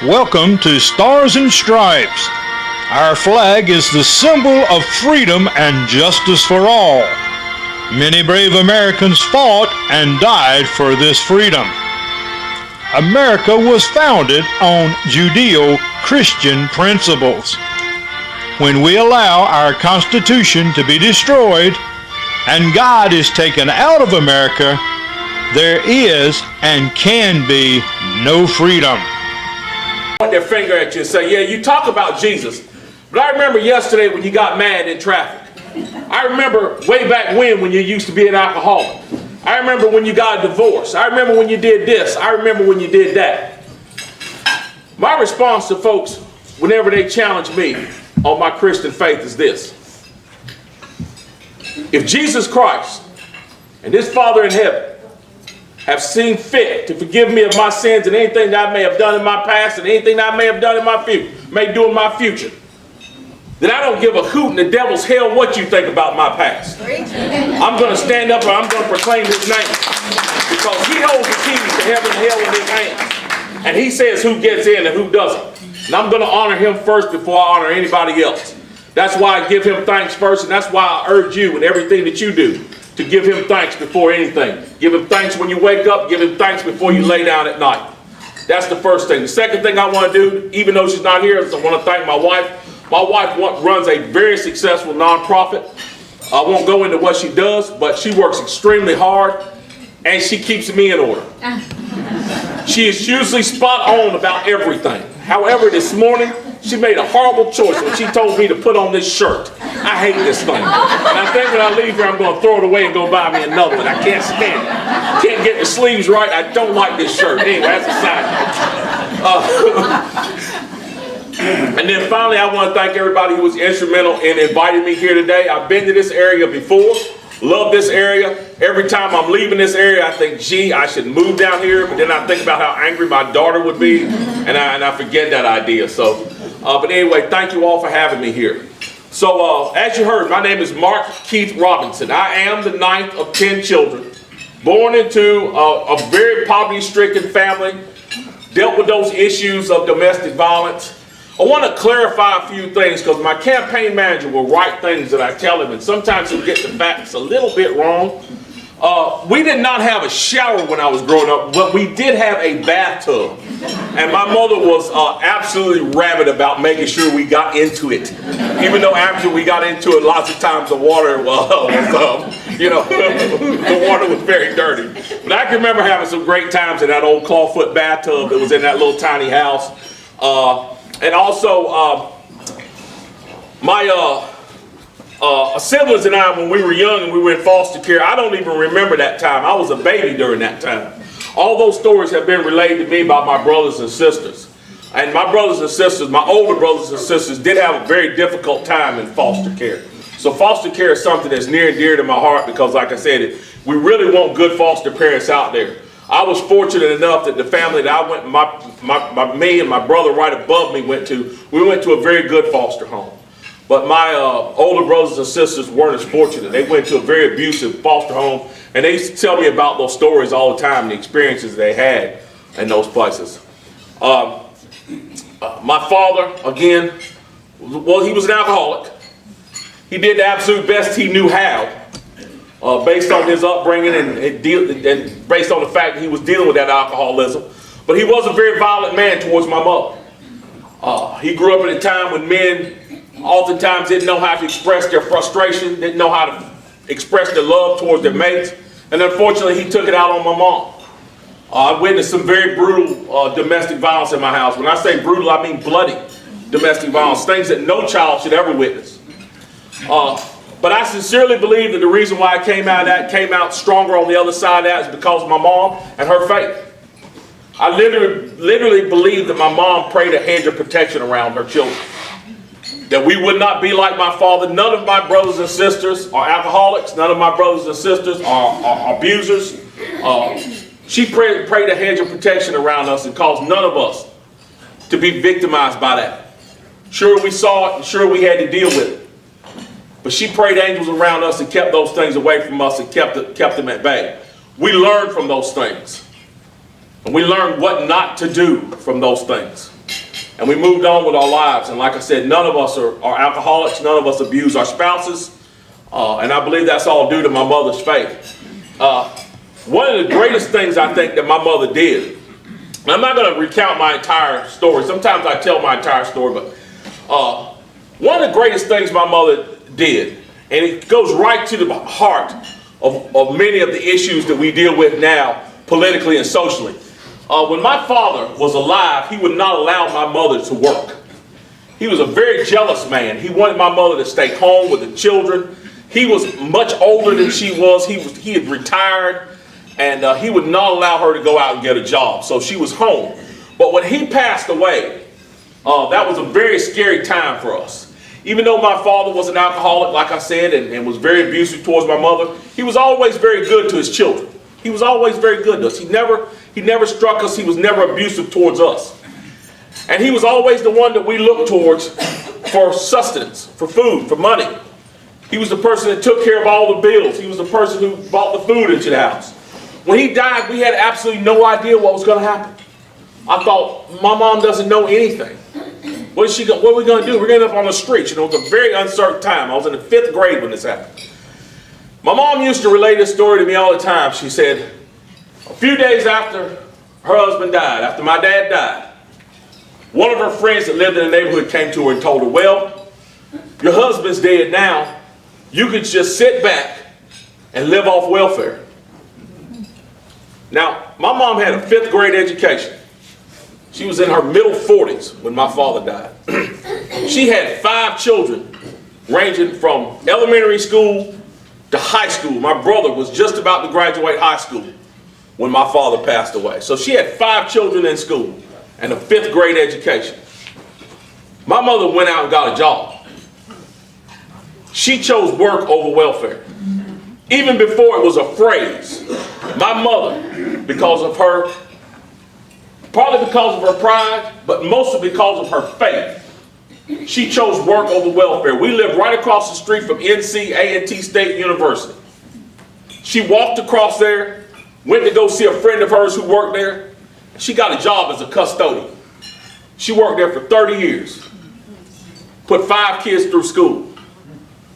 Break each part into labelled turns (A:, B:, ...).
A: Welcome to Stars and Stripes. Our flag is the symbol of freedom and justice for all. Many brave Americans fought and died for this freedom. America was founded on Judeo-Christian principles. When we allow our Constitution to be destroyed and God is taken out of America, there is and can be no freedom.
B: Point their finger at you and say, yeah, you talk about Jesus, but I remember yesterday when you got mad in traffic. I remember way back when you used to be an alcoholic. I remember when you got a divorce. I remember when you did this. I remember when you did that. My response to folks whenever they challenge me on my Christian faith is this. If Jesus Christ and his Father in heaven have seen fit to forgive me of my sins and anything that I may have done in my past and anything that I may have done in my future, may do in my future, then I don't give a hoot in the devil's hell what you think about my past. I'm going to stand up and I'm going to proclaim his name because he holds the keys to heaven and hell in his hands. And he says who gets in and who doesn't. And I'm going to honor him first before I honor anybody else. That's why I give him thanks first, and that's why I urge you in everything that you do to give him thanks before anything. Give him thanks when you wake up. Give him thanks before you lay down at night. That's the first thing. The second thing I want to do, even though she's not here, is I want to thank my wife. My wife runs a very successful nonprofit. I won't go into what she does, but she works extremely hard, and she keeps me in order. She is usually spot on about everything. However, this morning, she made a horrible choice when she told me to put on this shirt. I hate this thing. And I think when I leave here, I'm going to throw it away and go buy me another one. I can't stand it. Can't get the sleeves right. I don't like this shirt. Anyway, that's a side note. And then finally, I want to thank everybody who was instrumental in inviting me here today. I've been to this area before. Love this area. Every time I'm leaving this area, I think, gee, I should move down here. But then I think about how angry my daughter would be, and I forget that idea. So, but anyway, thank you all for having me here. So, as you heard, my name is Mark Keith Robinson. I am the 9th of 10 children, born into a very poverty-stricken family, dealt with those issues of domestic violence. I want to clarify a few things because my campaign manager will write things that I tell him, and sometimes he'll get the facts a little bit wrong. We did not have a shower when I was growing up, but we did have a bathtub. And my mother was absolutely rabid about making sure we got into it. Even though after we got into it, lots of times the water was the water was very dirty. But I can remember having some great times in that old clawfoot bathtub that was in that little tiny house. And also, my siblings and I, when we were young and we were in foster care, I don't even remember that time. I was a baby during that time. All those stories have been relayed to me by my brothers and sisters. And my brothers and sisters, my older brothers and sisters, did have a very difficult time in foster care. So foster care is something that's near and dear to my heart because, like I said, we really want good foster parents out there. I was fortunate enough that the family that I went, me and my brother right above me went to, we went to a very good foster home. But my older brothers and sisters weren't as fortunate. They went to a very abusive foster home, and they used to tell me about those stories all the time, the experiences they had in those places. My father, again, well, he was an alcoholic. He did the absolute best he knew how. Based on his upbringing and based on the fact that he was dealing with that alcoholism. But he was a very violent man towards my mother. He grew up at a time when men oftentimes didn't know how to express their frustration, didn't know how to express their love towards their mates, and unfortunately he took it out on my mom. I witnessed some very brutal domestic violence in my house. When I say brutal, I mean bloody domestic violence, things that no child should ever witness. But I sincerely believe that the reason why I came out stronger on the other side of that is because of my mom and her faith. I literally believe that my mom prayed a hedge of protection around her children. That we would not be like my father. None of my brothers and sisters are alcoholics. None of my brothers and sisters are abusers. She prayed a hedge of protection around us and caused none of us to be victimized by that. Sure, we saw it and sure we had to deal with it. But she prayed angels around us and kept those things away from us and kept them at bay. We learned from those things. And we learned what not to do from those things. and we moved on with our lives. And like I said, none of us are alcoholics. None of us abuse our spouses. And I believe that's all due to my mother's faith. One of the greatest things I think that my mother did, and I'm not going to recount my entire story. Sometimes I tell my entire story, but one of the greatest things my mother did, and it goes right to the heart of many of the issues that we deal with now, politically and socially. When my father was alive, he would not allow my mother to work. He was a very jealous man. He wanted my mother to stay home with the children. He was much older than she was. He had retired, and he would not allow her to go out and get a job. So she was home. But when he passed away, that was a very scary time for us. Even though my father was an alcoholic, like I said, and was very abusive towards my mother, he was always very good to his children. He was always very good to us. He never struck us. He was never abusive towards us. And he was always the one that we looked towards for sustenance, for food, for money. He was the person that took care of all the bills. He was the person who brought the food into the house. When he died, we had absolutely no idea what was going to happen. I thought, my mom doesn't know anything. What are we going to do? We're going to end up on the streets. You know, it was a very uncertain time. I was in the 5th grade when this happened. My mom used to relate this story to me all the time. She said, a few days after her husband died, after my dad died, one of her friends that lived in the neighborhood came to her and told her, well, your husband's dead now. You could just sit back and live off welfare. Now, my mom had a 5th grade education. She was in her middle 40s when my father died. She had 5 children ranging from elementary school to high school. My brother was just about to graduate high school when my father passed away. So she had 5 children in school and a 5th grade education. My mother went out and got a job. She chose work over welfare. Even before it was a phrase, my mother, partly because of her pride, but mostly because of her faith, she chose work over welfare. We lived right across the street from NC A&T State University. She walked across there, went to go see a friend of hers who worked there. She got a job as a custodian. She worked there for 30 years. Put 5 kids through school.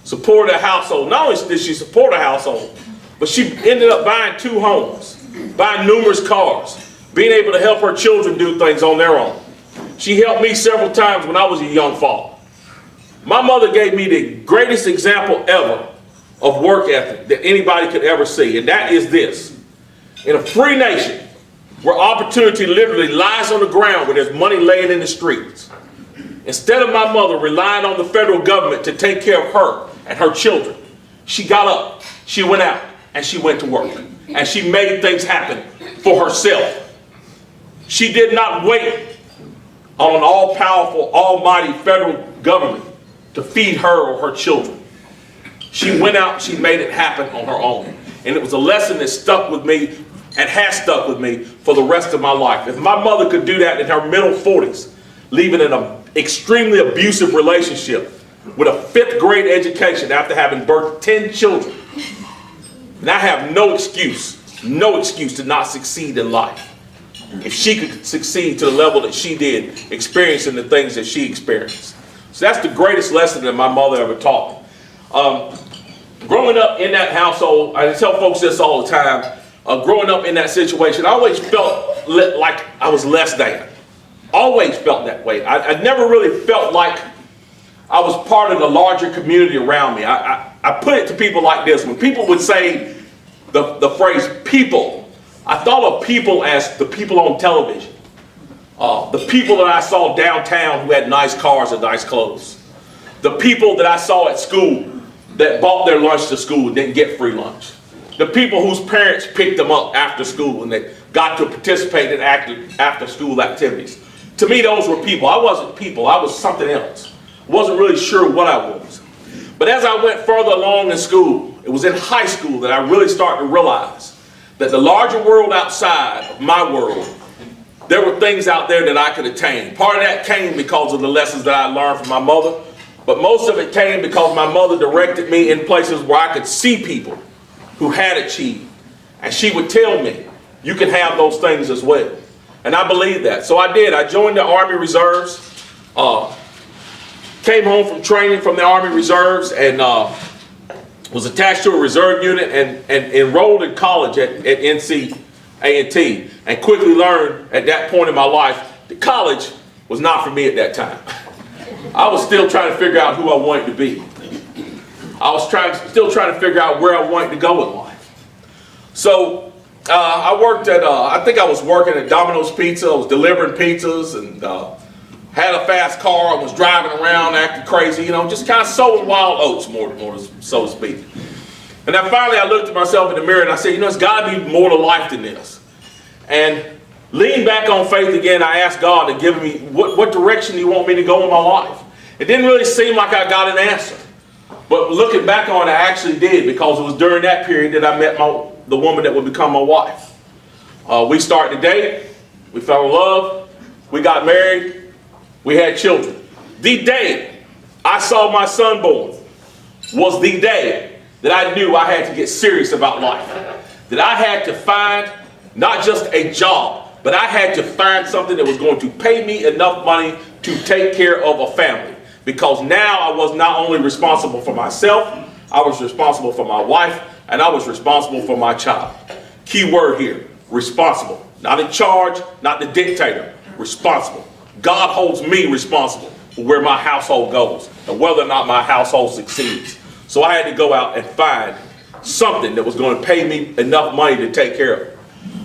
B: Supported a household. Not only did she support a household, but she ended up buying 2 homes, buying numerous cars, being able to help her children do things on their own. She helped me several times when I was a young father. My mother gave me the greatest example ever of work ethic that anybody could ever see, and that is this. In a free nation, where opportunity literally lies on the ground, where there's money laying in the streets, instead of my mother relying on the federal government to take care of her and her children, she got up, she went out, and she went to work. And she made things happen for herself. She did not wait on an all-powerful, almighty federal government to feed her or her children. She went out, she made it happen on her own. And it was a lesson that stuck with me and has stuck with me for the rest of my life. If my mother could do that in her middle 40s, leaving an extremely abusive relationship with a 5th grade education after having birthed 10 children, and I have no excuse to not succeed in life. If she could succeed to the level that she did, experiencing the things that she experienced. So that's the greatest lesson that my mother ever taught me. Growing up in that household, I tell folks this all the time, growing up in that situation, I always felt like I was less than. Always felt that way. I never really felt like I was part of the larger community around me. I put it to people like this. When people would say the phrase people, I thought of people as the people on television. The people that I saw downtown who had nice cars and nice clothes. The people that I saw at school that bought their lunch to school and didn't get free lunch. The people whose parents picked them up after school and they got to participate in after school activities. To me, those were people. I wasn't people. I was something else. Wasn't really sure what I was. But as I went further along in school, it was in high school that I really started to realize that the larger world outside of my world, there were things out there that I could attain. Part of that came because of the lessons that I learned from my mother, but most of it came because my mother directed me in places where I could see people who had achieved. And she would tell me, you can have those things as well. And I believe that. So I did. I joined the Army Reserves. Came home from training from the Army Reserves and was attached to a reserve unit and enrolled in college at NC and quickly learned at that point in my life that college was not for me at that time. I was still trying to figure out who I wanted to be. I was still trying to figure out where I wanted to go in life. So I worked at, I think I was working at Domino's Pizza. I was delivering pizzas and had a fast car. I was driving around acting crazy, you know, just kind of sowing wild oats, more so to speak. And then finally I looked at myself in the mirror and I said, you know, it's got to be more to life than this. And leaning back on faith again, I asked God to give me, what direction do you want me to go in my life? It didn't really seem like I got an answer. But looking back on it, I actually did, because it was during that period that I met the woman that would become my wife. We started to date, we fell in love, we got married, we had children. The day I saw my son born was the day that I knew I had to get serious about life. That I had to find not just a job, but I had to find something that was going to pay me enough money to take care of a family. Because now I was not only responsible for myself, I was responsible for my wife, and I was responsible for my child. Key word here, responsible. Not in charge, not the dictator, responsible. God holds me responsible for where my household goes and whether or not my household succeeds. So I had to go out and find something that was going to pay me enough money to take care of it.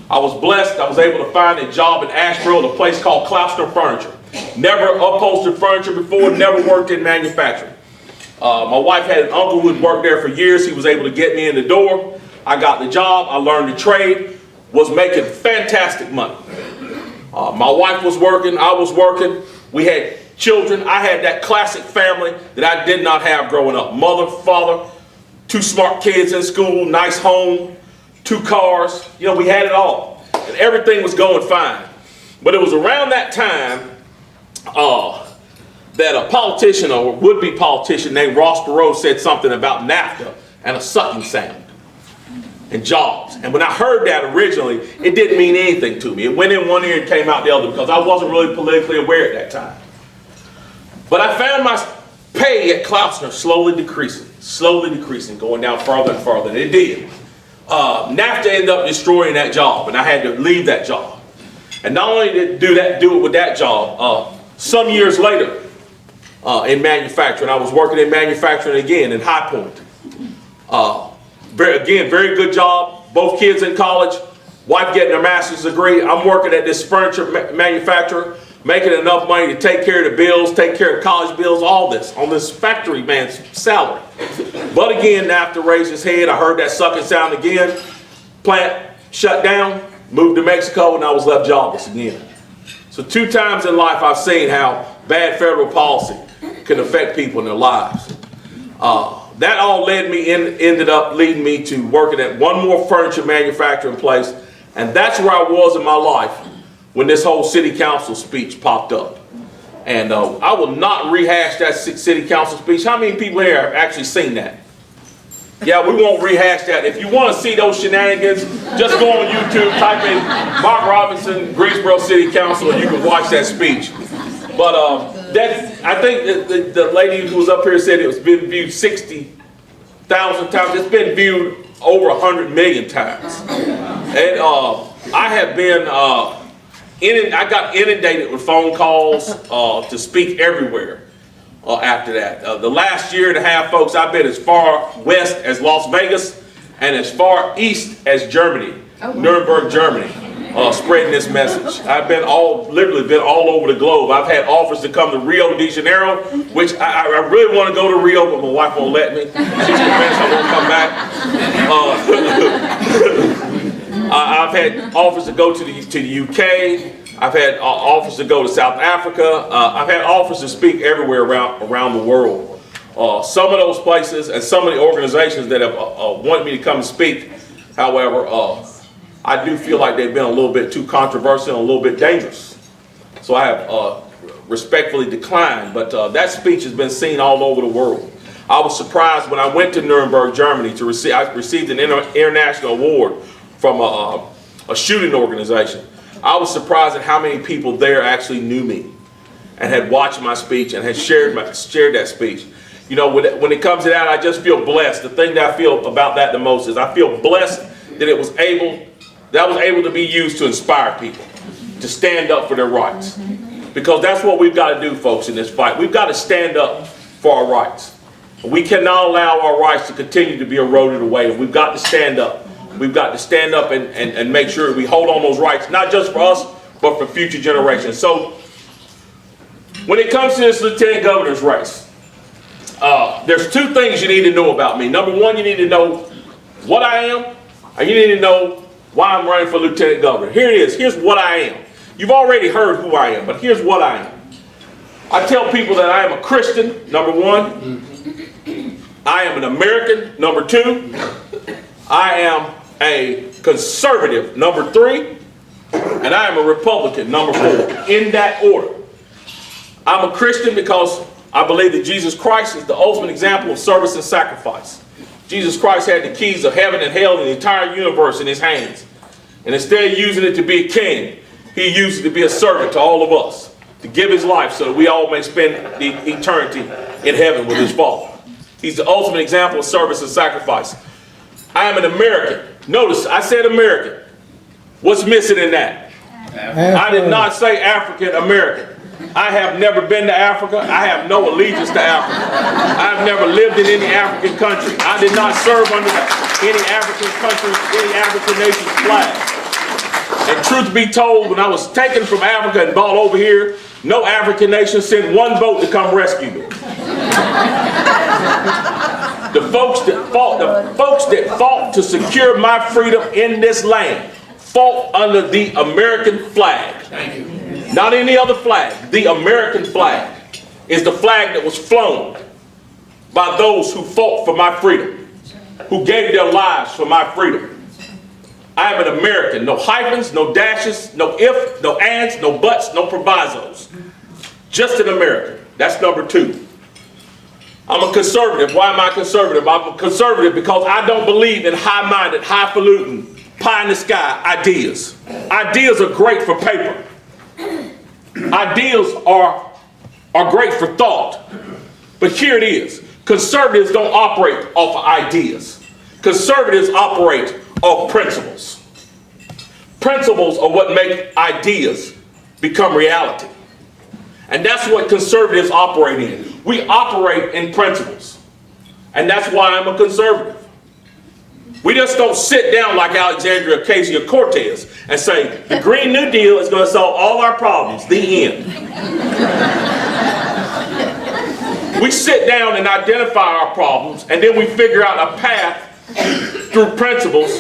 B: I was blessed. I was able to find a job in Asheville at a place called Clouston Furniture. Never upholstered furniture before, never worked in manufacturing. My wife had an uncle who had worked there for years. He was able to get me in the door. I got the job. I learned the trade. Was making fantastic money. My wife was working. I was working. We had children. I had that classic family that I did not have growing up. Mother, father, 2 smart kids in school, nice home, 2 cars. You know, we had it all. And everything was going fine. But it was around that time that a politician or would-be politician named Ross Perot said something about NAFTA and a sucking sound and jobs. And when I heard that originally, it didn't mean anything to me. It went in one ear and came out the other because I wasn't really politically aware at that time. But I found my pay at Clouston slowly decreasing, going down further and further. And it did. NAFTA ended up destroying that job, and I had to leave that job. And not only did do it with that job, some years later in manufacturing, I was working in manufacturing again in High Point. Very good job. Both kids in college, wife getting her master's degree. I'm working at this furniture manufacturer, making enough money to take care of the bills, take care of college bills, all this on this factory man's salary. But again, after raised his head, I heard that sucking sound again. Plant shut down, moved to Mexico, and I was left jobless again. So 2 times in life I've seen how bad federal policy can affect people in their lives. That all ended up leading me to working at one more furniture manufacturing place, and that's where I was in my life when this whole city council speech popped up. And I will not rehash that city council speech. How many people here have actually seen that? Yeah, we won't rehash that. If you want to see those shenanigans, just go on YouTube, type in Mark Robinson, Greensboro City Council, and you can watch that speech. But I think the lady who was up here said it was been viewed 60,000 times. It's been viewed over 100 million times. And I have been, I got inundated with phone calls to speak everywhere after that. The last year and a half, folks, I've been as far west as Las Vegas and as far east as Germany, Nuremberg, Germany. Spreading this message. I've been literally been all over the globe. I've had offers to come to Rio de Janeiro, which I really want to go to Rio, but my wife won't let me. She's convinced I won't come back. I've had offers to go to the UK. I've had offers to go to South Africa. I've had offers to speak everywhere around the world. Some of those places and some of the organizations that have wanted me to come and speak, however, I do feel like they've been a little bit too controversial and a little bit dangerous. So I have respectfully declined, but that speech has been seen all over the world. I was surprised when I went to Nuremberg, Germany to receive, I received an international award from a shooting organization. I was surprised at how many people there actually knew me. and had watched my speech and had shared that speech. You know, when it comes to that, I just feel blessed. The thing that I feel about that the most is I feel blessed that I was able to be used to inspire people to stand up for their rights. Because that's what we've got to do, folks, in this fight. We've got to stand up for our rights. We cannot allow our rights to continue to be eroded away. We've got to stand up. We've got to stand up and make sure we hold on those rights, not just for us, but for future generations. So when it comes to this lieutenant governor's race, there's two things you need to know about me. Number one, you need to know what I am, and you need to know why I'm running for lieutenant governor. Here it is. Here's what I am. You've already heard who I am, but here's what I am. I tell people that I am a Christian, number one. I am an American, number two. I am a conservative, number three. And I am a Republican, number four. In that order. I'm a Christian because I believe that Jesus Christ is the ultimate example of service and sacrifice. Jesus Christ had the keys of heaven and hell and the entire universe in his hands. And instead of using it to be a king, he used it to be a servant to all of us, to give his life so that we all may spend the eternity in heaven with his Father. He's the ultimate example of service and sacrifice. I am an American. Notice, I said American. What's missing in that? I did not say African American. I have never been to Africa. I have no allegiance to Africa. I have never lived in any African country. I did not serve under any African country, any African nation's flag. And truth be told, when I was taken from Africa and brought over here, no African nation sent one boat to come rescue me. The folks that fought to secure my freedom in this land fought under the American flag. Not any other flag. The American flag is the flag that was flown by those who fought for my freedom, who gave their lives for my freedom. I am an American. No hyphens, no dashes, no if, no ands, no buts, no provisos. Just an American. That's number two. I'm a conservative. Why am I conservative? I'm a conservative because I don't believe in high-minded, highfalutin, pie-in-the-sky ideas. Ideas are great for paper. Ideas are great for thought. But here it is. Conservatives don't operate off of ideas. Conservatives operate off principles. Principles are what make ideas become reality. And that's what conservatives operate in. We operate in principles. And that's why I'm a conservative. We just don't sit down like Alexandria Ocasio-Cortez and say, the Green New Deal is going to solve all our problems. The end. We sit down and identify our problems, and then we figure out a path through principles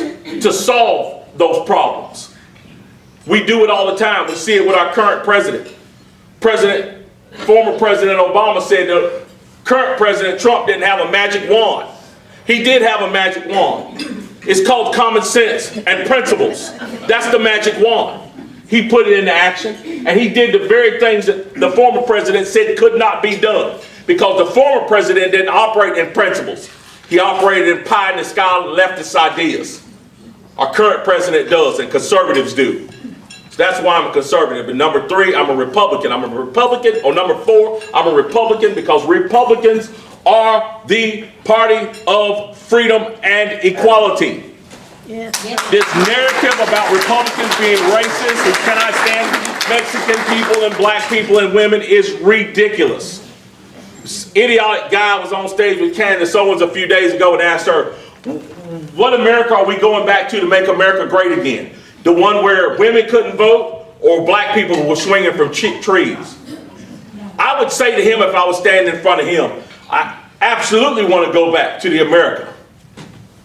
B: to solve those problems. We do it all the time. We see it with our current president. Former President Obama said that current President Trump didn't have a magic wand. He did have a magic wand. It's called common sense and principles. That's the magic wand. He put it into action, and he did the very things that the former president said could not be done, because the former president didn't operate in principles. He operated in pie-in-the-sky leftist ideas. Our current president does, and conservatives do. So that's why I'm a conservative. And number three, I'm a Republican. I'm a Republican. Or number four, I'm a Republican because Republicans are the party of freedom and equality. Yes. This narrative about Republicans being racist and cannot stand Mexican people and black people and women is ridiculous. This idiotic guy was on stage with Candace Owens a few days ago and asked her, what America are we going back to make America great again? The one where women couldn't vote or black people were swinging from trees? I would say to him, if I was standing in front of him, I absolutely want to go back to the America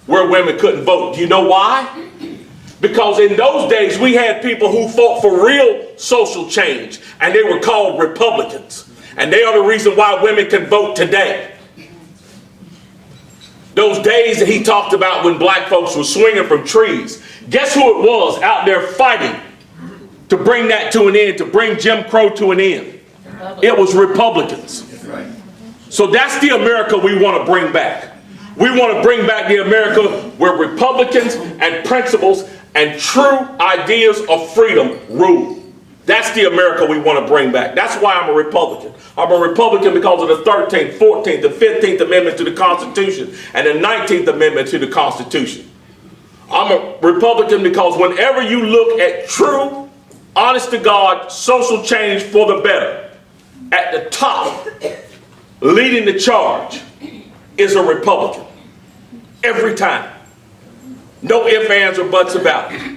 B: where women couldn't vote. Do you know why? Because in those days we had people who fought for real social change, and they were called Republicans. And they are the reason why women can vote today. Those days that he talked about when black folks were swinging from trees, guess who it was out there fighting to bring that to an end, to bring Jim Crow to an end? It was Republicans. So that's the America we want to bring back. We want to bring back the America where Republicans and principles and true ideas of freedom rule. That's the America we want to bring back. That's why I'm a Republican. I'm a Republican because of the 13th, 14th, the 15th Amendment to the Constitution and the 19th Amendment to the Constitution. I'm a Republican because whenever you look at true, honest to God, social change for the better, at the top, leading the charge, is a Republican. Every time. No ifs, ands, or buts about it.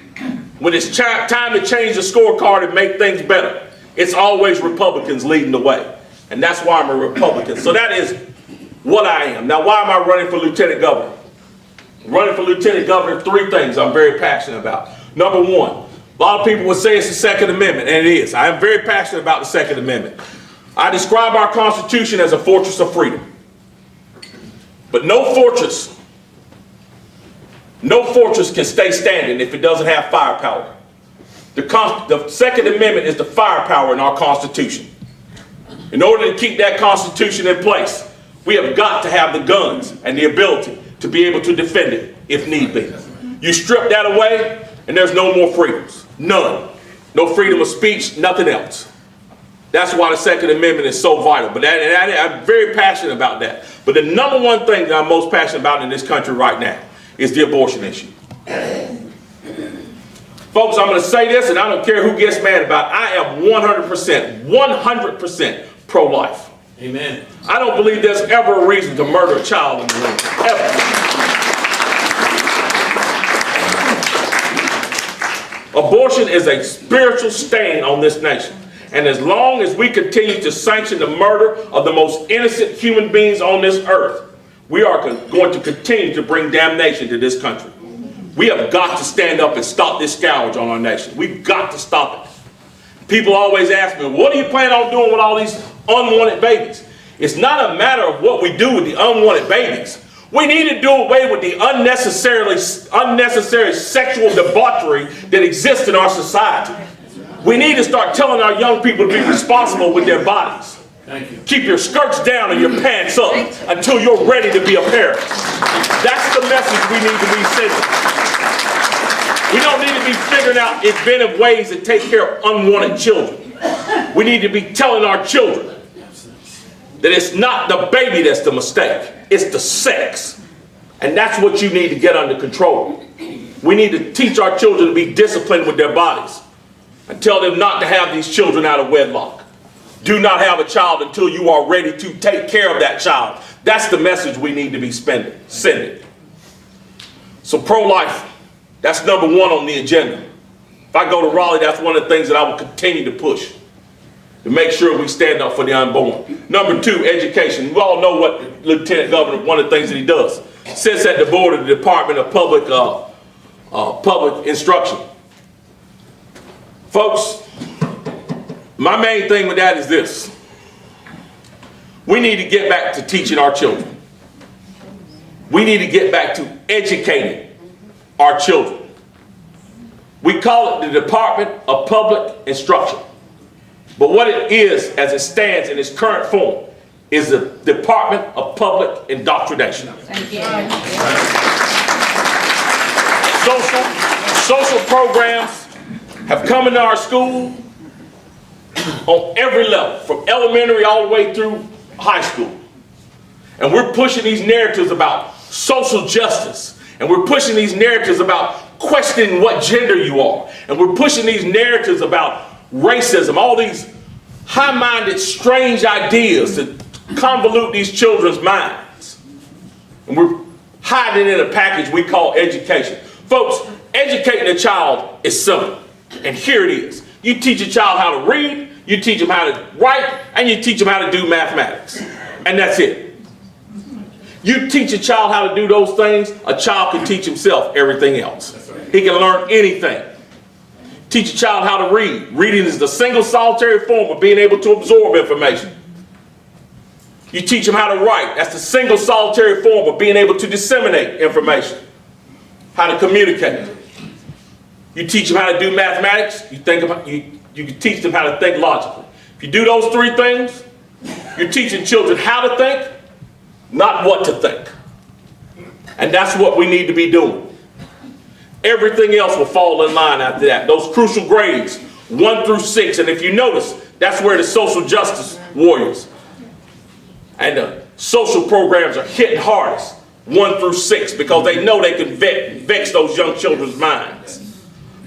B: When it's time to change the scorecard and make things better, it's always Republicans leading the way. And that's why I'm a Republican. So that is what I am. Now, why am I running for Lieutenant Governor? Running for Lieutenant Governor, 3 things I'm very passionate about. Number 1, a lot of people would say it's the Second Amendment, and it is. I am very passionate about the Second Amendment. I describe our Constitution as a fortress of freedom. But no fortress can stay standing if it doesn't have firepower. The Second Amendment is the firepower in our Constitution. In order to keep that Constitution in place, we have got to have the guns and the ability to be able to defend it if need be. You strip that away and there's no more freedoms. None. No freedom of speech, nothing else. That's why the Second Amendment is so vital. But I'm very passionate about that. But the number 1 thing that I'm most passionate about in this country right now is the abortion issue. Folks, I'm going to say this, and I don't care who gets mad about it. I am 100% pro-life.
C: Amen.
B: I don't believe there's ever a reason to murder a child in the womb. Ever. Abortion is a spiritual stain on this nation. And as long as we continue to sanction the murder of the most innocent human beings on this earth, we are going to continue to bring damnation to this country. We have got to stand up and stop this scourge on our nation. We've got to stop it. People always ask me, what do you plan on doing with all these unwanted babies? It's not a matter of what we do with the unwanted babies. We need to do away with the unnecessary sexual debauchery that exists in our society. We need to start telling our young people to be responsible with their bodies.
C: Thank you.
B: Keep your skirts down and your pants up until you're ready to be a parent. That's the message we need to be sending. We don't need to be figuring out inventive ways to take care of unwanted children. We need to be telling our children that it's not the baby that's the mistake, it's the sex. And that's what you need to get under control. We need to teach our children to be disciplined with their bodies and tell them not to have these children out of wedlock. Do not have a child until you are ready to take care of that child. That's the message we need to be sending. So pro-life, that's number 1 on the agenda. If I go to Raleigh, that's one of the things that I will continue to push, to make sure we stand up for the unborn. Number 2, education. We all know what Lieutenant Governor, one of the things that he does, sits at the board of the Department of Public Instruction. Folks, my main thing with that is this. We need to get back to teaching our children. We need to get back to educating our children. We call it the Department of Public Instruction. But what it is, as it stands in its current form, is the Department of Public Indoctrination.
D: Thank you.
B: Social programs have come into our school on every level, from elementary all the way through high school. And we're pushing these narratives about social justice. And we're pushing these narratives about questioning what gender you are. And we're pushing these narratives about racism, all these high-minded, strange ideas that convolute these children's minds. And we're hiding it in a package we call education. Folks, educating a child is simple. And here it is. You teach a child how to read, you teach them how to write, and you teach them how to do mathematics. And that's it. You teach a child how to do those things, a child can teach himself everything else. He can learn anything. Teach a child how to read. Reading is the single solitary form of being able to absorb information. You teach them how to write. That's the single solitary form of being able to disseminate information. How to communicate. You teach them how to do mathematics. You can teach them how to think logically. If you do those 3 things, you're teaching children how to think, not what to think. And that's what we need to be doing. Everything else will fall in line after that. Those crucial grades 1 through 6. And if you notice, that's where the social justice warriors and the social programs are hitting hardest, 1 through 6, because they know they can vex those young children's minds.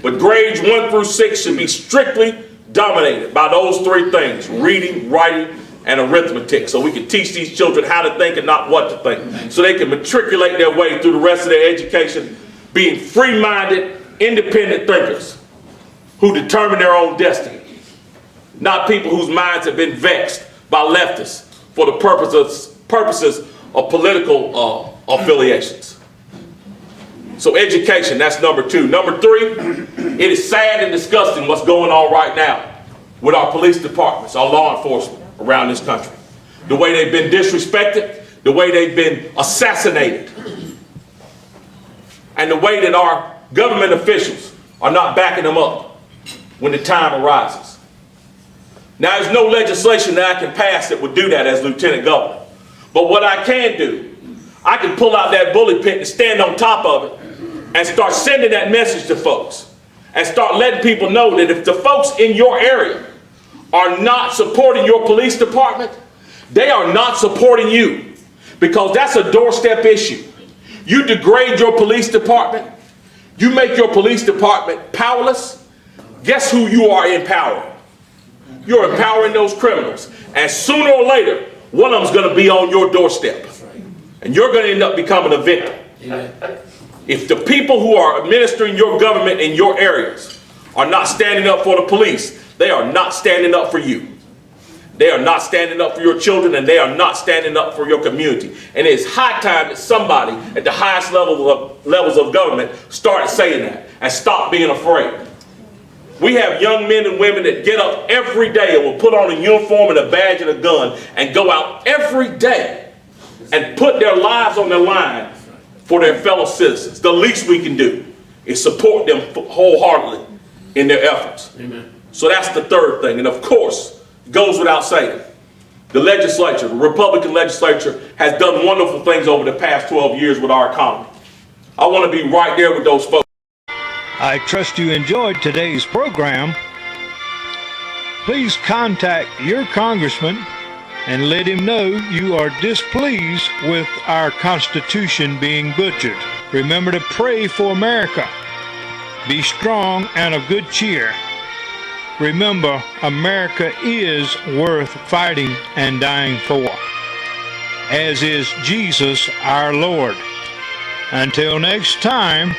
B: But grades 1 through 6 should be strictly dominated by those 3 things: reading, writing, and arithmetic, so we can teach these children how to think and not what to think, so they can matriculate their way through the rest of their education being free-minded, independent thinkers who determine their own destiny, not people whose minds have been vexed by leftists for the purposes of political affiliations. So education, that's number 2. Number 3, it is sad and disgusting what's going on right now with our police departments, our law enforcement around this country. The way they've been disrespected, the way they've been assassinated, and the way that our government officials are not backing them up when the time arises. Now, there's no legislation that I can pass that would do that as Lieutenant Governor. But what I can do, I can pull out that bully pit and stand on top of it and start sending that message to folks and start letting people know that if the folks in your area are not supporting your police department, they are not supporting you, because that's a doorstep issue. You degrade your police department, you make your police department powerless. Guess who you are empowering? You're empowering those criminals. And sooner or later, one of them's going to be on your doorstep. And you're going to end up becoming a victim. If the people who are administering your government in your areas are not standing up for the police, they are not standing up for you. They are not standing up for your children, and they are not standing up for your community. And it's high time that somebody at the highest levels of government started saying that and stop being afraid. We have young men and women that get up every day and will put on a uniform and a badge and a gun and go out every day and put their lives on the line for their fellow citizens. The least we can do is support them wholeheartedly in their efforts. Amen. So that's the third thing. And of course, it goes without saying, the legislature, the Republican legislature, has done wonderful things over the past 12 years with our economy. I want to be right there with those folks.
A: I trust you enjoyed today's program. Please contact your congressman and let him know you are displeased with our Constitution being butchered. Remember to pray for America. Be strong and of good cheer. Remember, America is worth fighting and dying for, as is Jesus our Lord. Until next time,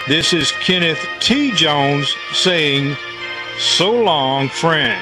A: this is Kenneth T. Jones saying, so long, friends.